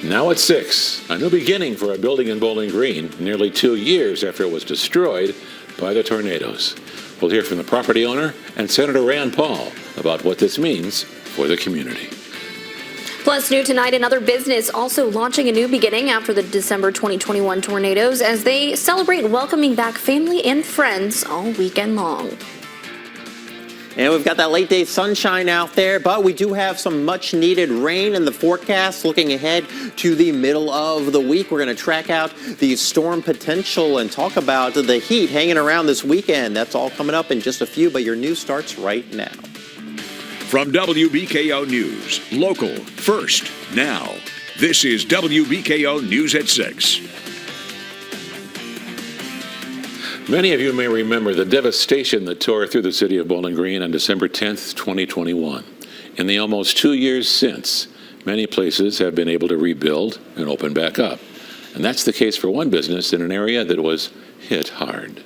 Now at 6, a new beginning for a building in Bowling Green, nearly 2 years after it was destroyed by the tornadoes. We'll hear from the property owner and Senator Rand Paul about what this means for the community. Plus, new tonight, another business also launching a new beginning after the December 2021 tornadoes as they celebrate welcoming back family and friends all weekend long. And we've got that late day sunshine out there, but we do have some much needed rain in the forecast. Looking ahead to the middle of the week, we're going to track out the storm potential and talk about the heat hanging around this weekend. That's all coming up in just a few, but your news starts right now. From WBKO News, local, first, now. This is WBKO News at 6. Many of you may remember the devastation that tore through the city of Bowling Green on December 10th, 2021. In the almost 2 years since, many places have been able to rebuild and open back up. And that's the case for one business in an area that was hit hard.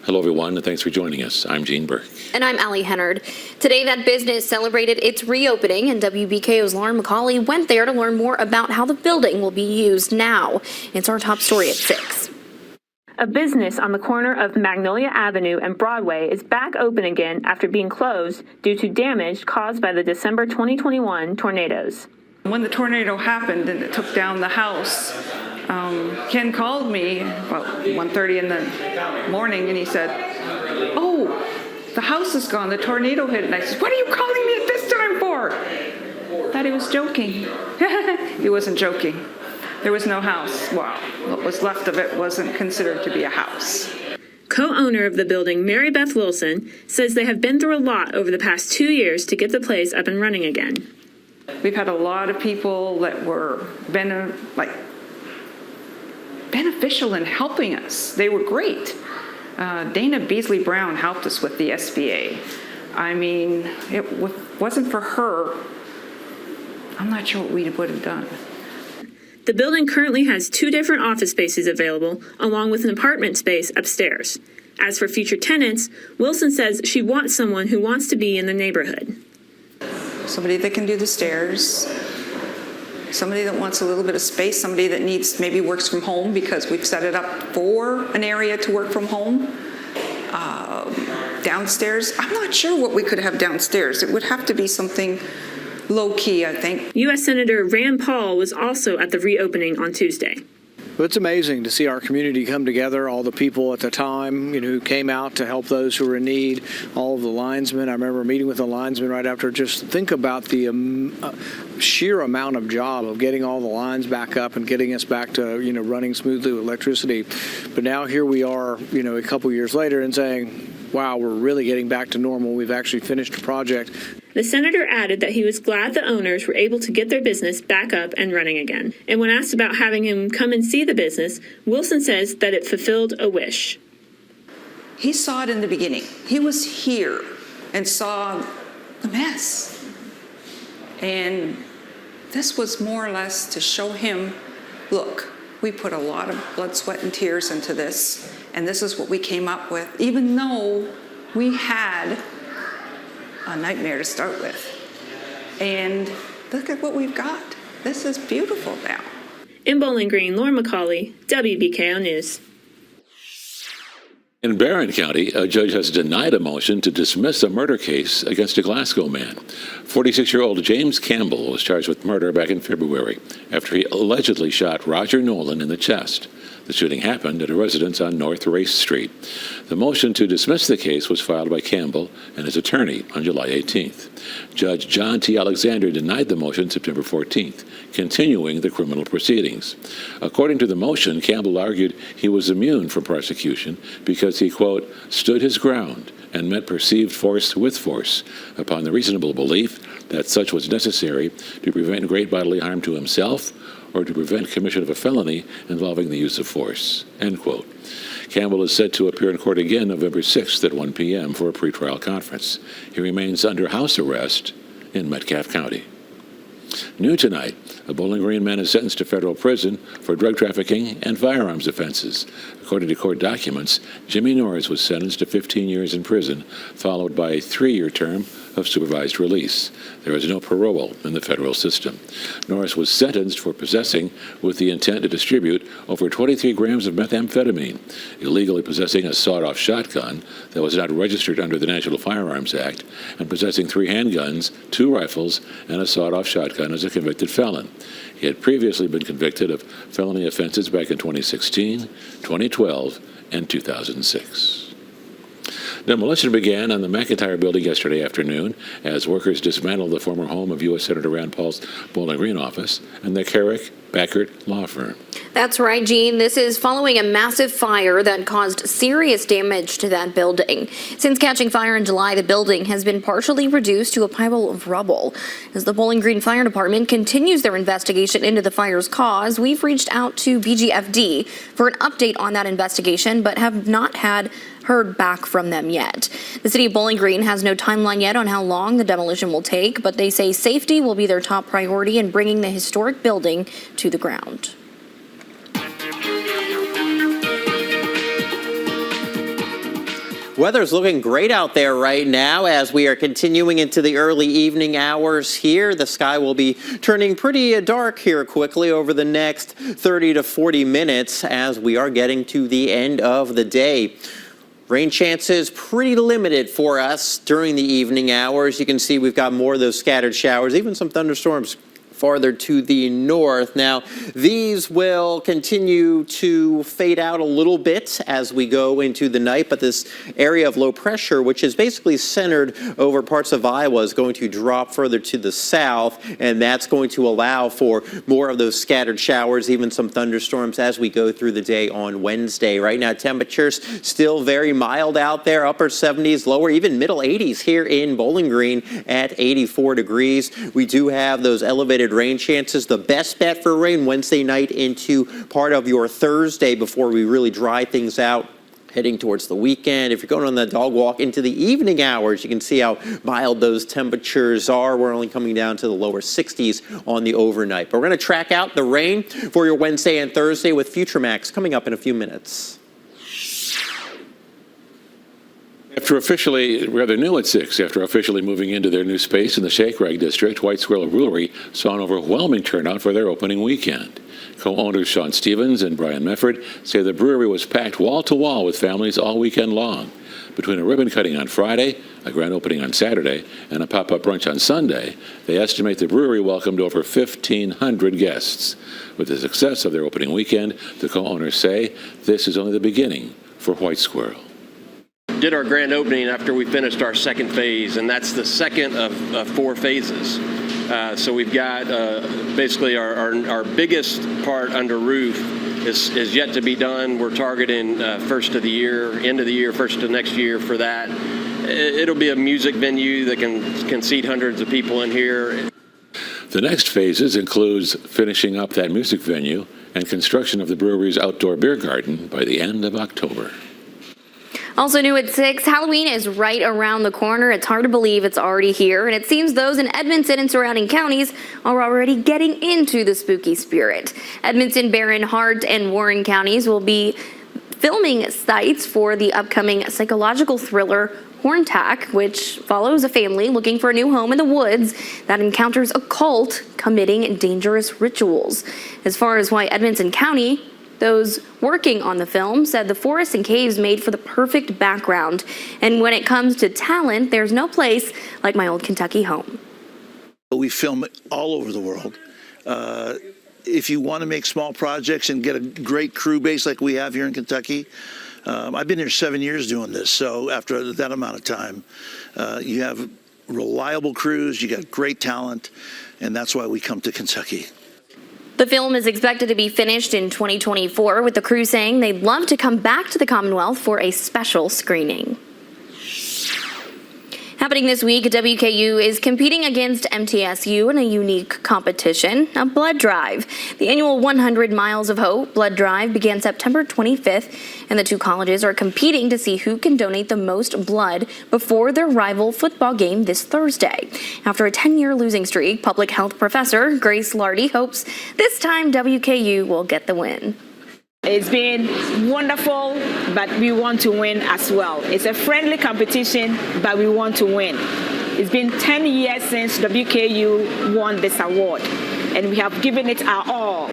Hello, everyone, and thanks for joining us. I'm Gene Burke. And I'm Allie Hennard. Today, that business celebrated its reopening, and WBKO's Lauren McCauley went there to learn more about how the building will be used now. It's our top story at 6. A business on the corner of Magnolia Avenue and Broadway is back open again after being closed due to damage caused by the December 2021 tornadoes. When the tornado happened and it took down the house, Ken called me about 1:30 in the morning and he said, "Oh, the house is gone, the tornado hit." And I said, "What are you calling me at this time for?" Thought he was joking. He wasn't joking. There was no house. Well, what was left of it wasn't considered to be a house. Co-owner of the building, Mary Beth Wilson, says they have been through a lot over the past 2 years to get the place up and running again. We've had a lot of people that were beneficial in helping us. They were great. Dana Beasley Brown helped us with the SBA. I mean, it wasn't for her, I'm not sure what we would have done. The building currently has 2 different office spaces available, along with an apartment space upstairs. As for future tenants, Wilson says she wants someone who wants to be in the neighborhood. Somebody that can do the stairs, somebody that wants a little bit of space, somebody that maybe works from home because we've set it up for an area to work from home. Downstairs, I'm not sure what we could have downstairs. It would have to be something low-key, I think. U.S. Senator Rand Paul was also at the reopening on Tuesday. Well, it's amazing to see our community come together, all the people at the time, who came out to help those who were in need, all of the linesmen. I remember meeting with the linesmen right after. Just think about the sheer amount of job of getting all the lines back up and getting us back to, running smoothly with electricity. But now here we are, a couple years later and saying, wow, we're really getting back to normal. We've actually finished a project. The senator added that he was glad the owners were able to get their business back up and running again. And when asked about having him come and see the business, Wilson says that it fulfilled a wish. He saw it in the beginning. He was here and saw the mess. And this was more or less to show him, look, we put a lot of blood, sweat, and tears into this, and this is what we came up with, even though we had a nightmare to start with. And look at what we've got. This is beautiful now. In Bowling Green, Lauren McCauley, WBKO News. In Barron County, a judge has denied a motion to dismiss a murder case against a Glasgow man. 46-year-old James Campbell was charged with murder back in February after he allegedly shot Roger Nolan in the chest. The shooting happened at a residence on North Race Street. The motion to dismiss the case was filed by Campbell and his attorney on July 18th. Judge John T. Alexander denied the motion September 14th, continuing the criminal proceedings. According to the motion, Campbell argued he was immune from prosecution because he, quote, stood his ground and met perceived force with force upon the reasonable belief that such was necessary to prevent great bodily harm to himself or to prevent commission of a felony involving the use of force, end quote. Campbell is set to appear in court again November 6th at 1 p.m. for a pretrial conference. He remains under house arrest in Metcalfe County. New tonight, a Bowling Green man is sentenced to federal prison for drug trafficking and firearms offenses. According to court documents, Jimmy Norris was sentenced to 15 years in prison, followed by a 3-year term of supervised release. There is no parole in the federal system. Norris was sentenced for possessing with the intent to distribute over 23 grams of methamphetamine, illegally possessing a sawed-off shotgun that was not registered under the National Firearms Act, and possessing 3 handguns, 2 rifles, and a sawed-off shotgun as a convicted felon. He had previously been convicted of felony offenses back in 2016, 2012, and 2006. Demolition began on the McIntyre building yesterday afternoon as workers dismantled the former home of U.S. Senator Rand Paul's Bowling Green office and the Carrick Backert law firm. That's right, Gene. This is following a massive fire that caused serious damage to that building. Since catching fire in July, the building has been partially reduced to a pile of rubble. As the Bowling Green Fire Department continues their investigation into the fire's cause, we've reached out to BGFD for an update on that investigation, but have not heard back from them yet. The city of Bowling Green has no timeline yet on how long the demolition will take, but they say safety will be their top priority in bringing the historic building to the ground. Weather's looking great out there right now as we are continuing into the early evening hours here. The sky will be turning pretty dark here quickly over the next 30 to 40 minutes as we are getting to the end of the day. Rain chances pretty limited for us during the evening hours. You can see we've got more of those scattered showers, even some thunderstorms farther to the north. Now, these will continue to fade out a little bit as we go into the night, but this area of low pressure, which is basically centered over parts of Iowa, is going to drop further to the south, and that's going to allow for more of those scattered showers, even some thunderstorms as we go through the day on Wednesday. Right now, temperatures still very mild out there, upper 70s, lower, even middle 80s here in Bowling Green at 84 degrees. We do have those elevated rain chances. The best bet for rain Wednesday night into part of your Thursday before we really dry things out heading towards the weekend. If you're going on the dog walk into the evening hours, you can see how mild those temperatures are. We're only coming down to the lower 60s on the overnight. But we're going to track out the rain for your Wednesday and Thursday with FutureMax coming up in a few minutes. After officially moving into their new space in the Shake Rag District, White Squirrel Brewery saw an overwhelming turnout for their opening weekend. Co-owners Sean Stevens and Brian Mefford say the brewery was packed wall-to-wall with families all weekend long. Between a ribbon cutting on Friday, a grand opening on Saturday, and a pop-up brunch on Sunday, they estimate the brewery welcomed over 1,500 guests. With the success of their opening weekend, the co-owners say this is only the beginning for White Squirrel. Did our grand opening after we finished our second phase, and that's the second of 4 phases. So we've got basically our biggest part under roof is yet to be done. We're targeting first of the year, end of the year, first of next year for that. It'll be a music venue that can seat hundreds of people in here. The next phases includes finishing up that music venue and construction of the brewery's outdoor beer garden by the end of October. Also new at 6, Halloween is right around the corner. It's hard to believe it's already here, and it seems those in Edmonton and surrounding counties are already getting into the spooky spirit. Edmonton, Barron, Hart, and Warren counties will be filming sites for the upcoming psychological thriller Horntack, which follows a family looking for a new home in the woods that encounters a cult committing dangerous rituals. As far as why Edmonton County, those working on the film said the forests and caves made for the perfect background. And when it comes to talent, there's no place like my old Kentucky home. We film all over the world. If you want to make small projects and get a great crew base like we have here in Kentucky, I've been here 7 years doing this. So after that amount of time, you have reliable crews, you got great talent, and that's why we come to Kentucky. The film is expected to be finished in 2024, with the crew saying they'd love to come back to the Commonwealth for a special screening. Happening this week, WKU is competing against MTSU in a unique competition, a blood drive. The annual 100 Miles of Hope blood drive began September 25th, and the two colleges are competing to see who can donate the most blood before their rival football game this Thursday. After a 10-year losing streak, public health professor Grace Lardy hopes this time WKU will get the win. It's been wonderful, but we want to win as well. It's a friendly competition, but we want to win. It's been 10 years since WKU won this award, and we have given it our all.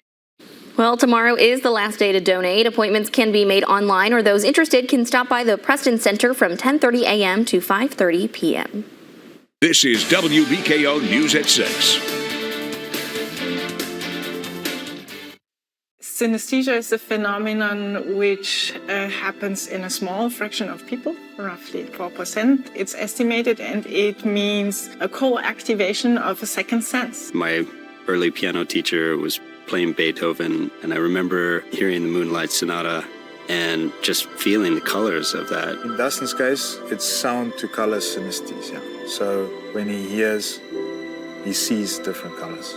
Well, tomorrow is the last day to donate. Appointments can be made online, or those interested can stop by the Preston Center from 10:30 a.m. to 5:30 p.m. This is WBKO News at 6. Synesthesia is a phenomenon which happens in a small fraction of people, roughly 4%. It's estimated, and it means a co-activation of a second sense. My early piano teacher was playing Beethoven, and I remember hearing the Moonlight Sonata and just feeling the colors of that. In Dustin's case, it's sound to color synesthesia. So when he hears, he sees different colors.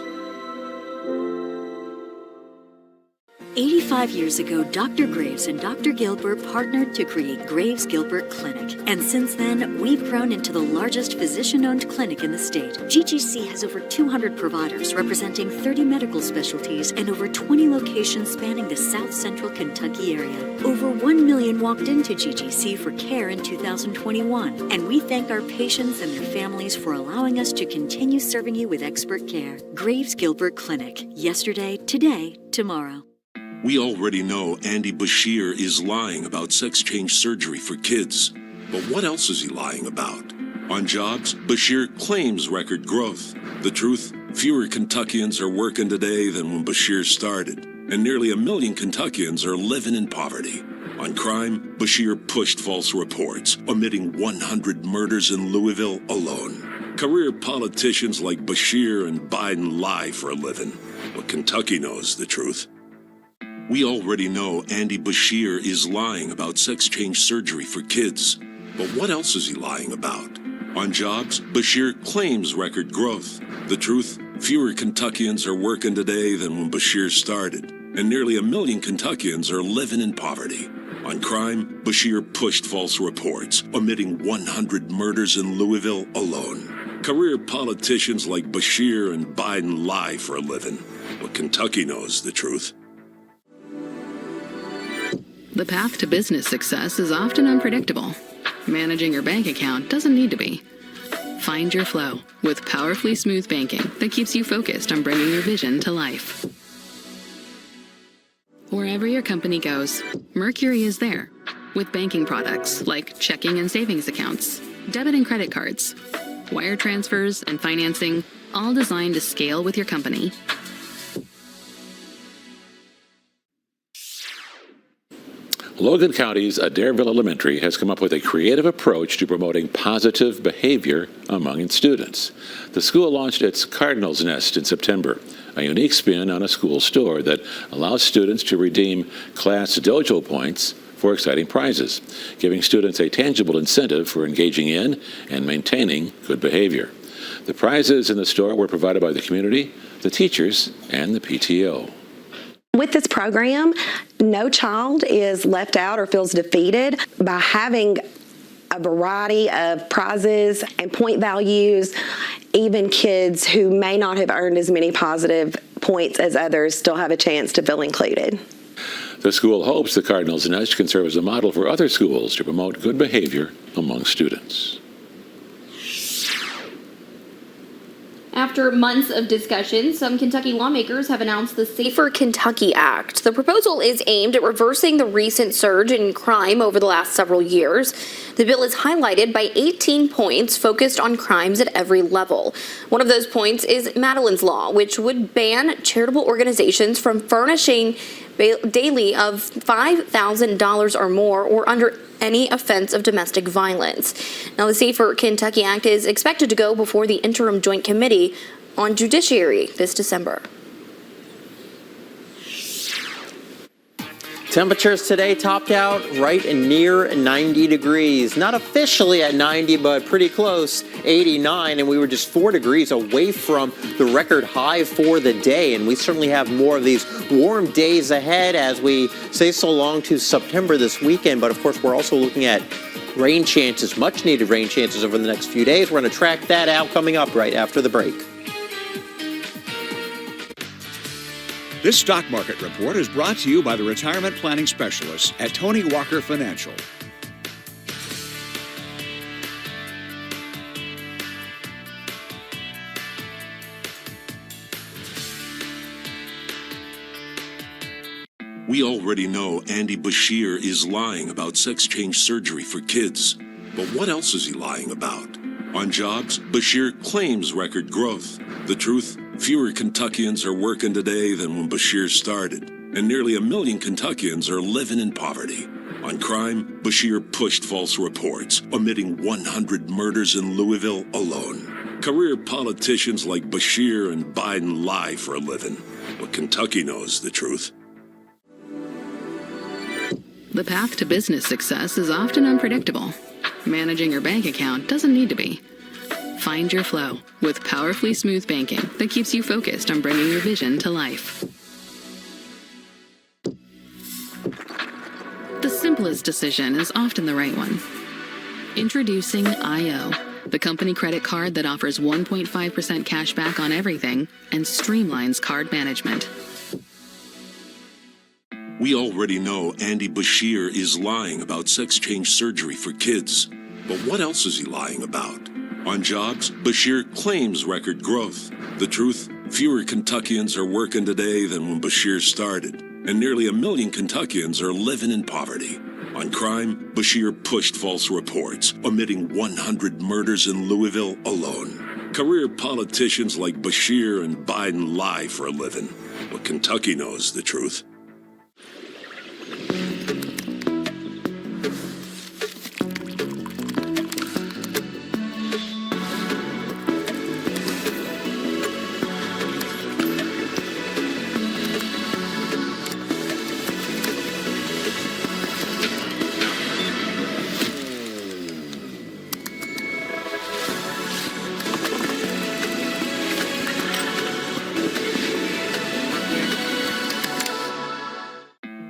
85 years ago, Dr. Graves and Dr. Gilbert partnered to create Graves Gilbert Clinic. And since then, we've grown into the largest physician-owned clinic in the state. GGC has over 200 providers representing 30 medical specialties and over 20 locations spanning the South Central Kentucky area. Over 1 million walked into GGC for care in 2021. And we thank our patients and their families for allowing us to continue serving you with expert care. Graves Gilbert Clinic. Yesterday, today, tomorrow. We already know Andy Bashir is lying about sex change surgery for kids. But what else is he lying about? On jobs, Bashir claims record growth. The truth? Fewer Kentuckians are working today than when Bashir started. And nearly 1 million Kentuckians are living in poverty. On crime, Bashir pushed false reports, omitting 100 murders in Louisville alone. Career politicians like Bashir and Biden lie for a living. But Kentucky knows the truth. We already know Andy Bashir is lying about sex change surgery for kids. But what else is he lying about? On jobs, Bashir claims record growth. The truth? Fewer Kentuckians are working today than when Bashir started. And nearly 1 million Kentuckians are living in poverty. On crime, Bashir pushed false reports, omitting 100 murders in Louisville alone. Career politicians like Bashir and Biden lie for a living. But Kentucky knows the truth. The path to business success is often unpredictable. Managing your bank account doesn't need to be. Find your flow with powerfully smooth banking that keeps you focused on bringing your vision to life. Wherever your company goes, Mercury is there with banking products like checking and savings accounts, debit and credit cards, wire transfers, and financing, all designed to scale with your company. Logan County's Adairville Elementary has come up with a creative approach to promoting positive behavior among its students. The school launched its Cardinal's Nest in September, a unique spin on a school store that allows students to redeem class dojo points for exciting prizes, giving students a tangible incentive for engaging in and maintaining good behavior. The prizes in the store were provided by the community, the teachers, and the PTO. With this program, no child is left out or feels defeated by having a variety of prizes and point values. Even kids who may not have earned as many positive points as others still have a chance to feel included. The school hopes the Cardinal's Nest can serve as a model for other schools to promote good behavior among students. After months of discussion, some Kentucky lawmakers have announced the Safer Kentucky Act. The proposal is aimed at reversing the recent surge in crime over the last several years. The bill is highlighted by 18 points focused on crimes at every level. One of those points is Madeline's Law, which would ban charitable organizations from furnishing daily of $5,000 or more or under any offense of domestic violence. Now, the Safer Kentucky Act is expected to go before the Interim Joint Committee on Judiciary this December. Temperatures today topped out right near 90 degrees. Not officially at 90, but pretty close, 89. And we were just 4 degrees away from the record high for the day. And we certainly have more of these warm days ahead as we say so long to September this weekend. But of course, we're also looking at rain chances, much needed rain chances over the next few days. We're going to track that out coming up right after the break. This stock market report is brought to you by the retirement planning specialists at Tony Walker Financial. We already know Andy Bashir is lying about sex change surgery for kids. But what else is he lying about? On jobs, Bashir claims record growth. The truth? Fewer Kentuckians are working today than when Bashir started, and nearly 1 million Kentuckians are living in poverty. On crime, Bashir pushed false reports, omitting 100 murders in Louisville alone. Career politicians like Bashir and Biden lie for a living, but Kentucky knows the truth. The path to business success is often unpredictable. Managing your bank account doesn't need to be. Find your flow with powerfully smooth banking that keeps you focused on bringing your vision to life. The simplest decision is often the right one. Introducing IO, the company credit card that offers 1.5% cash back on everything and streamlines card management. We already know Andy Bashir is lying about sex change surgery for kids. But what else is he lying about? On jobs, Bashir claims record growth. The truth? Fewer Kentuckians are working today than when Bashir started, and nearly 1 million Kentuckians are living in poverty. On crime, Bashir pushed false reports, omitting 100 murders in Louisville alone. Career politicians like Bashir and Biden lie for a living, but Kentucky knows the truth.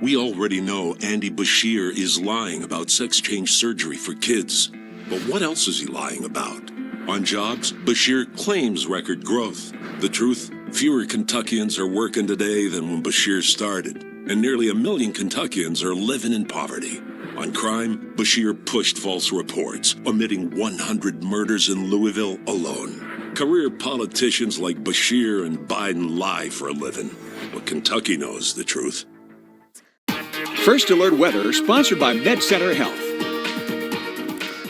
We already know Andy Bashir is lying about sex change surgery for kids. But what else is he lying about? On jobs, Bashir claims record growth. The truth? Fewer Kentuckians are working today than when Bashir started, and nearly 1 million Kentuckians are living in poverty. On crime, Bashir pushed false reports, omitting 100 murders in Louisville alone. Career politicians like Bashir and Biden lie for a living, but Kentucky knows the truth. First Alert Weather, sponsored by MedCenter Health.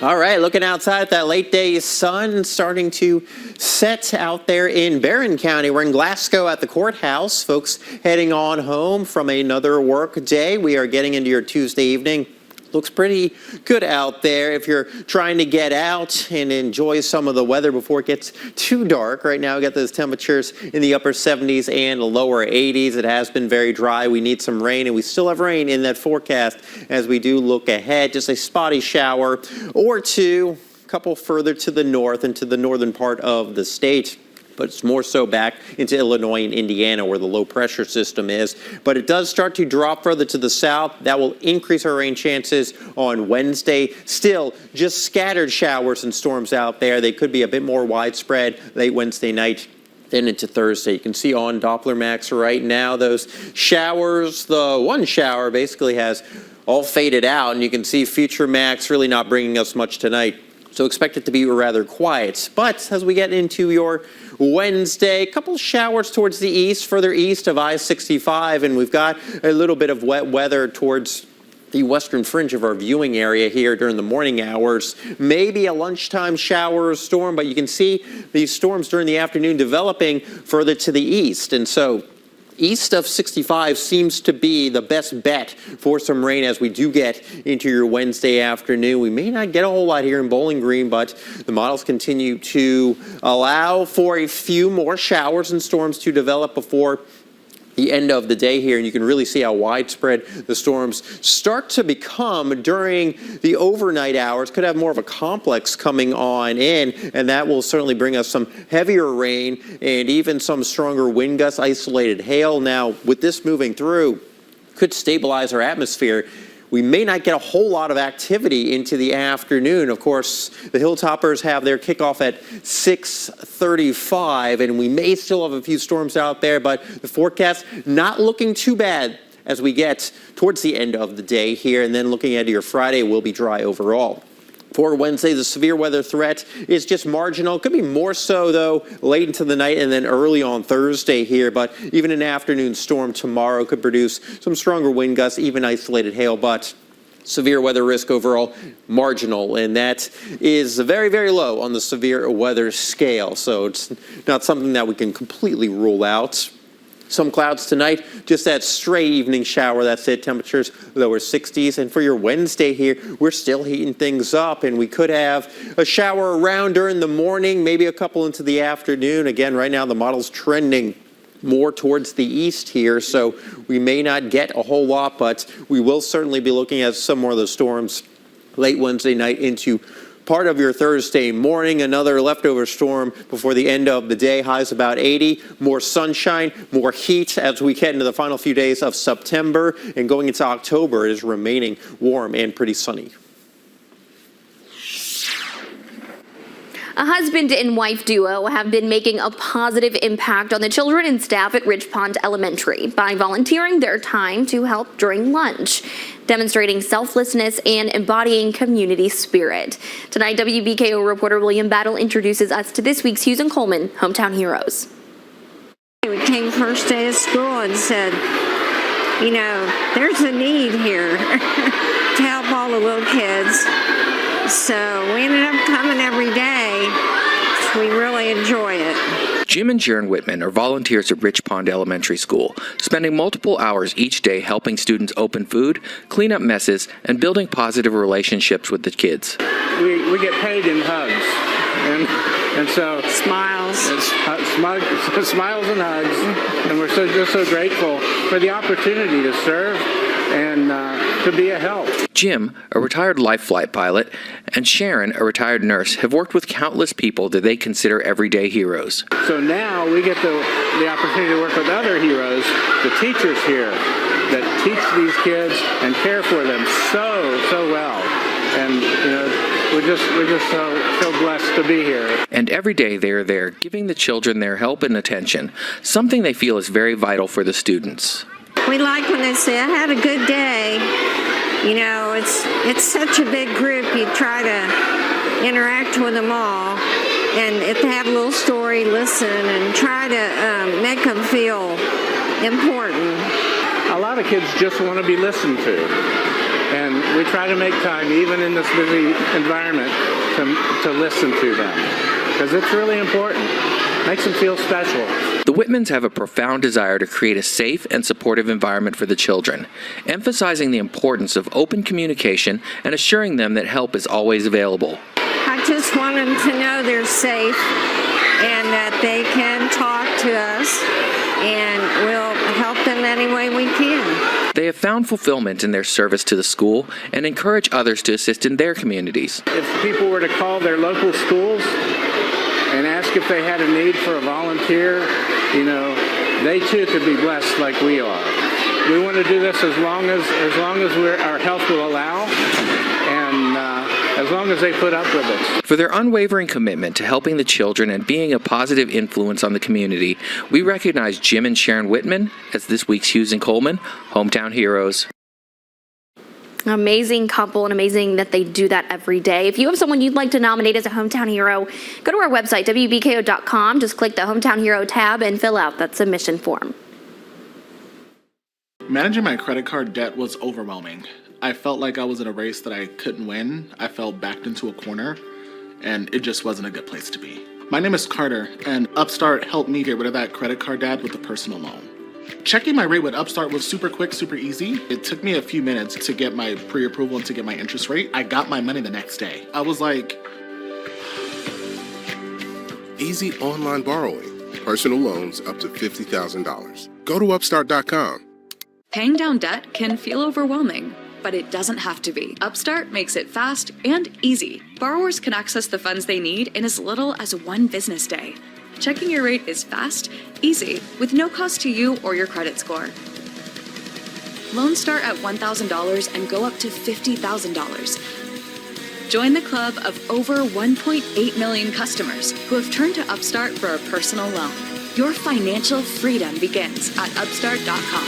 All right, looking outside at that late day sun starting to set out there in Barron County. We're in Glasgow at the courthouse. Folks heading on home from another work day. We are getting into your Tuesday evening. Looks pretty good out there if you're trying to get out and enjoy some of the weather before it gets too dark. Right now, we got those temperatures in the upper 70s and lower 80s. It has been very dry. We need some rain, and we still have rain in that forecast as we do look ahead. Just a spotty shower or two, a couple further to the north and to the northern part of the state. But it's more so back into Illinois and Indiana where the low pressure system is. But it does start to drop further to the south. That will increase our rain chances on Wednesday. Still, just scattered showers and storms out there. They could be a bit more widespread late Wednesday night. Then into Thursday. You can see on Doppler Max right now those showers. The one shower basically has all faded out, and you can see Future Max really not bringing us much tonight. So expect it to be rather quiet. But as we get into your Wednesday, a couple showers towards the east, further east of I-65, and we've got a little bit of wet weather towards the western fringe of our viewing area here during the morning hours. Maybe a lunchtime shower or storm, but you can see these storms during the afternoon developing further to the east. And so east of 65 seems to be the best bet for some rain as we do get into your Wednesday afternoon. We may not get a whole lot here in Bowling Green, but the models continue to allow for a few more showers and storms to develop before the end of the day here, and you can really see how widespread the storms start to become during the overnight hours. Could have more of a complex coming on in, and that will certainly bring us some heavier rain and even some stronger wind gusts, isolated hail. Now, with this moving through, could stabilize our atmosphere. We may not get a whole lot of activity into the afternoon. Of course, the Hilltoppers have their kickoff at 6:35, and we may still have a few storms out there, but the forecast not looking too bad as we get towards the end of the day here. And then looking at your Friday, will be dry overall. For Wednesday, the severe weather threat is just marginal. Could be more so, though, late into the night and then early on Thursday here. But even an afternoon storm tomorrow could produce some stronger wind gusts, even isolated hail. But severe weather risk overall marginal, and that is very, very low on the severe weather scale. So it's not something that we can completely rule out. Some clouds tonight, just that stray evening shower. That's it. Temperatures lower 60s. And for your Wednesday here, we're still heating things up, and we could have a shower around during the morning, maybe a couple into the afternoon. Again, right now the model's trending more towards the east here, so we may not get a whole lot, but we will certainly be looking at some more of those storms late Wednesday night into part of your Thursday morning. Another leftover storm before the end of the day. Highs about 80. More sunshine, more heat as we get into the final few days of September. And going into October, it is remaining warm and pretty sunny. A husband and wife duo have been making a positive impact on the children and staff at Ridge Pond Elementary by volunteering their time to help during lunch, demonstrating selflessness and embodying community spirit. Tonight, WBKO reporter William Battle introduces us to this week's Hughes and Coleman Hometown Heroes. We came first day of school and said, you know, there's a need here to help all the little kids. So we ended up coming every day. We really enjoy it. Jim and Sharon Whitman are volunteers at Ridge Pond Elementary School, spending multiple hours each day helping students open food, clean up messes, and building positive relationships with the kids. We get paid in hugs, and so smiles, smiles and hugs, and we're just so grateful for the opportunity to serve and to be a help. Jim, a retired life flight pilot, and Sharon, a retired nurse, have worked with countless people that they consider everyday heroes. So now we get the opportunity to work with other heroes, the teachers here, that teach these kids and care for them so well. And you know, we're just so blessed to be here. And every day they are there, giving the children their help and attention, something they feel is very vital for the students. We like when they say, I had a good day. You know, it's such a big group. You try to interact with them all. And if they have a little story, listen and try to make them feel important. A lot of kids just want to be listened to. And we try to make time, even in this busy environment, to listen to them. Because it's really important. Makes them feel special. The Whitmans have a profound desire to create a safe and supportive environment for the children, emphasizing the importance of open communication and assuring them that help is always available. I just want them to know they're safe and that they can talk to us and we'll help them any way we can. They have found fulfillment in their service to the school and encourage others to assist in their communities. If people were to call their local schools and ask if they had a need for a volunteer, you know, they too could be blessed like we are. We want to do this as long as our health will allow, and as long as they put up with us. For their unwavering commitment to helping the children and being a positive influence on the community, we recognize Jim and Sharon Whitman as this week's Hughes and Coleman Hometown Heroes. Amazing couple, and amazing that they do that every day. If you have someone you'd like to nominate as a hometown hero, go to our website, WBKO.com. Just click the Hometown Hero tab and fill out that submission form. Managing my credit card debt was overwhelming. I felt like I was in a race that I couldn't win. I felt backed into a corner, and it just wasn't a good place to be. My name is Carter, and Upstart helped me get rid of that credit card debt with a personal loan. Checking my rate with Upstart was super quick, super easy. It took me a few minutes to get my pre-approval and to get my interest rate. I got my money the next day. I was like... Easy online borrowing. Personal loans up to $50,000. Go to Upstart.com. Paying down debt can feel overwhelming, but it doesn't have to be. Upstart makes it fast and easy. Borrowers can access the funds they need in as little as one business day. Checking your rate is fast, easy, with no cost to you or your credit score. Loans start at $1,000 and go up to $50,000. Join the club of over 1.8 million customers who have turned to Upstart for a personal loan. Your financial freedom begins at Upstart.com.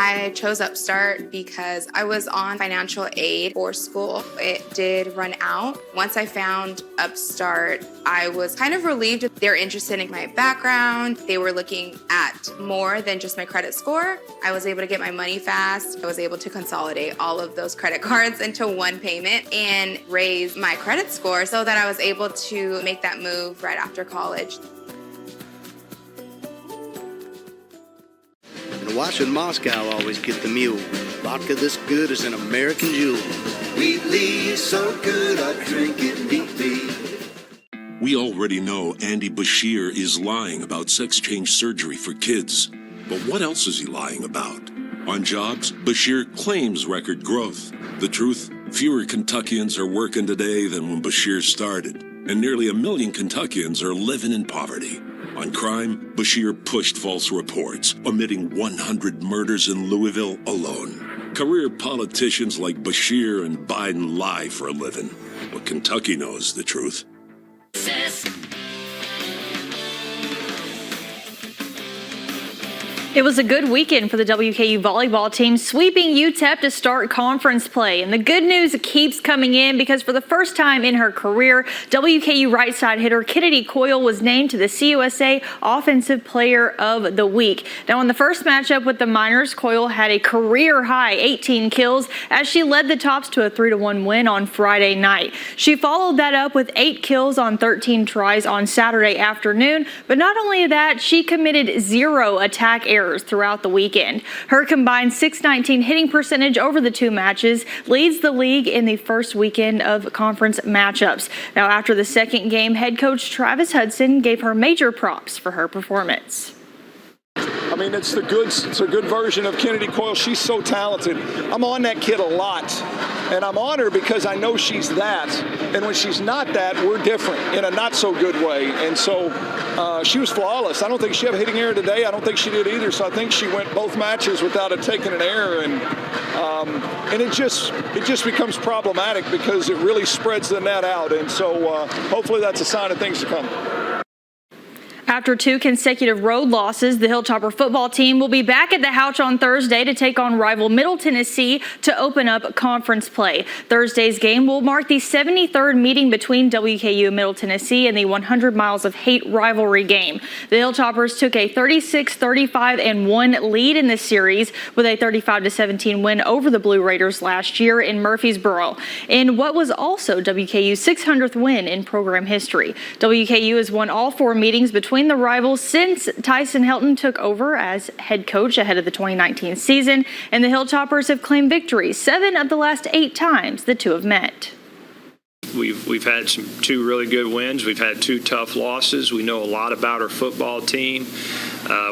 I chose Upstart because I was on financial aid for school. It did run out. Once I found Upstart, I was kind of relieved. They're interested in my background. They were looking at more than just my credit score. I was able to get my money fast. I was able to consolidate all of those credit cards into one payment and raise my credit score so that I was able to make that move right after college. And a watch in Moscow always get the mule. Vodka this good is an American jewel. Wheatley, so good I drink it neatly. We already know Andy Bashir is lying about sex change surgery for kids. But what else is he lying about? On jobs, Bashir claims record growth. The truth? Fewer Kentuckians are working today than when Bashir started. And nearly 1 million Kentuckians are living in poverty. On crime, Bashir pushed false reports, omitting 100 murders in Louisville alone. Career politicians like Bashir and Biden lie for a living. But Kentucky knows the truth. It was a good weekend for the WKU volleyball team, sweeping UTEP to start conference play. And the good news keeps coming in because for the first time in her career, WKU right side hitter Kennedy Coyle was named to the CUSA Offensive Player of the Week. Now, in the first matchup with the Miners, Coyle had a career-high 18 kills as she led the Tops to a 3-1 win on Friday night. She followed that up with 8 kills on 13 tries on Saturday afternoon. But not only that, she committed 0 attack errors throughout the weekend. Her combined .619 hitting percentage over the 2 matches leads the league in the first weekend of conference matchups. Now, after the second game, head coach Travis Hudson gave her major props for her performance. I mean, it's a good version of Kennedy Coyle. She's so talented. I'm on that kid a lot, and I'm on her because I know she's that. And when she's not that, we're different in a not so good way. And so she was flawless. I don't think she had a hitting error today. I don't think she did either. So I think she went both matches without taking an error, and it just becomes problematic because it really spreads the net out. And so hopefully that's a sign of things to come. After 2 consecutive road losses, the Hilltopper football team will be back at the Houch on Thursday to take on rival Middle Tennessee to open up conference play. Thursday's game will mark the 73rd meeting between WKU and Middle Tennessee in the 100 Miles of Hate rivalry game. The Hilltoppers took a 36-35-1 lead in this series with a 35-17 win over the Blue Raiders last year in Murfreesboro, in what was also WKU's 600th win in program history. WKU has won all 4 meetings between the rivals since Tyson Helton took over as head coach ahead of the 2019 season, and the Hilltoppers have claimed victories 7 of the last 8 times the two have met. We've had 2 really good wins. We've had 2 tough losses. We know a lot about our football team.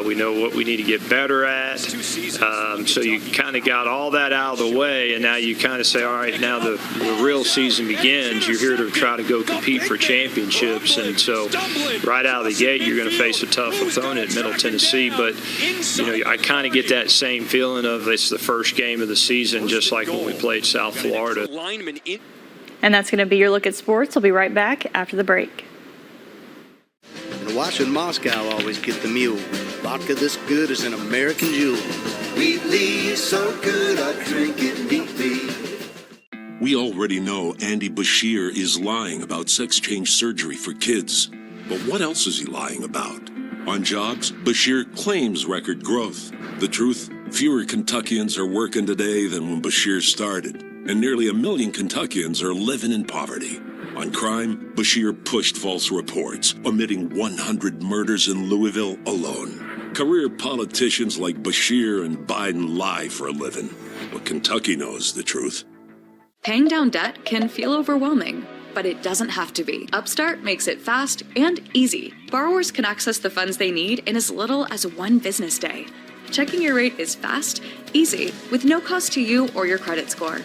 We know what we need to get better at. So you kind of got all that out of the way, and now you kind of say, all right, now the real season begins. You're here to try to go compete for championships. And so right out of the gate, you're going to face a tough opponent, Middle Tennessee. But, I kind of get that same feeling of it's the first game of the season, just like when we played South Florida. And that's going to be your look at sports. We'll be right back after the break. And a watch in Moscow always get the mule. Vodka this good is an American jewel. Wheatley, so good I drink it neatly. We already know Andy Bashir is lying about sex change surgery for kids. But what else is he lying about? On jobs, Bashir claims record growth. The truth? Fewer Kentuckians are working today than when Bashir started. And nearly 1 million Kentuckians are living in poverty. On crime, Bashir pushed false reports, omitting 100 murders in Louisville alone. Career politicians like Bashir and Biden lie for a living. But Kentucky knows the truth. Paying down debt can feel overwhelming, but it doesn't have to be. Upstart makes it fast and easy. Borrowers can access the funds they need in as little as 1 business day. Checking your rate is fast, easy, with no cost to you or your credit score.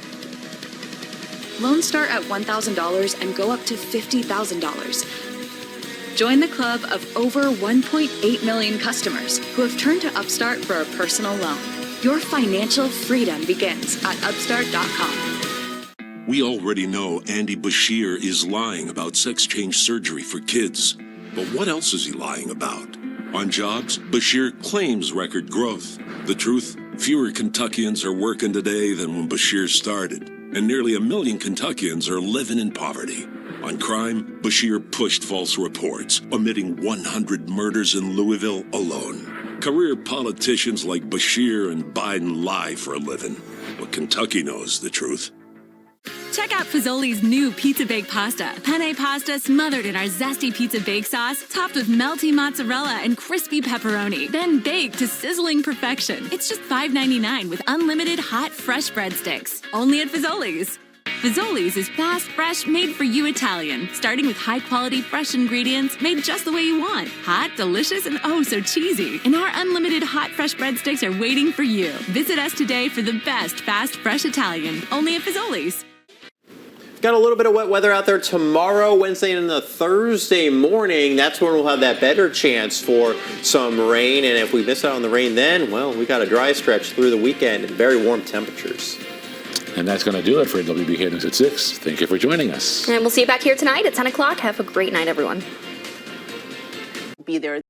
Loans start at $1,000 and go up to $50,000. Join the club of over 1.8 million customers who have turned to Upstart for a personal loan. Your financial freedom begins at Upstart.com. We already know Andy Bashir is lying about sex change surgery for kids. But what else is he lying about? On jobs, Bashir claims record growth. The truth? Fewer Kentuckians are working today than when Bashir started, and nearly 1 million Kentuckians are living in poverty. On crime, Bashir pushed false reports, omitting 100 murders in Louisville alone. Career politicians like Bashir and Biden lie for a living, but Kentucky knows the truth. Check out Fazoli's new pizza bake pasta. Penne pasta smothered in our zesty pizza bake sauce, topped with melty mozzarella and crispy pepperoni, then baked to sizzling perfection. It's just $5.99 with unlimited hot, fresh breadsticks. Only at Fazoli's. Fazoli's is fast, fresh, made for you Italian, starting with high-quality, fresh ingredients made just the way you want. Hot, delicious, and oh so cheesy. And our unlimited hot, fresh breadsticks are waiting for you. Visit us today for the best fast, fresh Italian. Only at Fazoli's. Got a little bit of wet weather out there tomorrow, Wednesday, and the Thursday morning. That's when we'll have that better chance for some rain. And if we miss out on the rain then, well, we got a dry stretch through the weekend and very warm temperatures. And that's going to do it for WBKO News at 6. Thank you for joining us. And we'll see you back here tonight at 10 o'clock. Have a great night, everyone. Be there.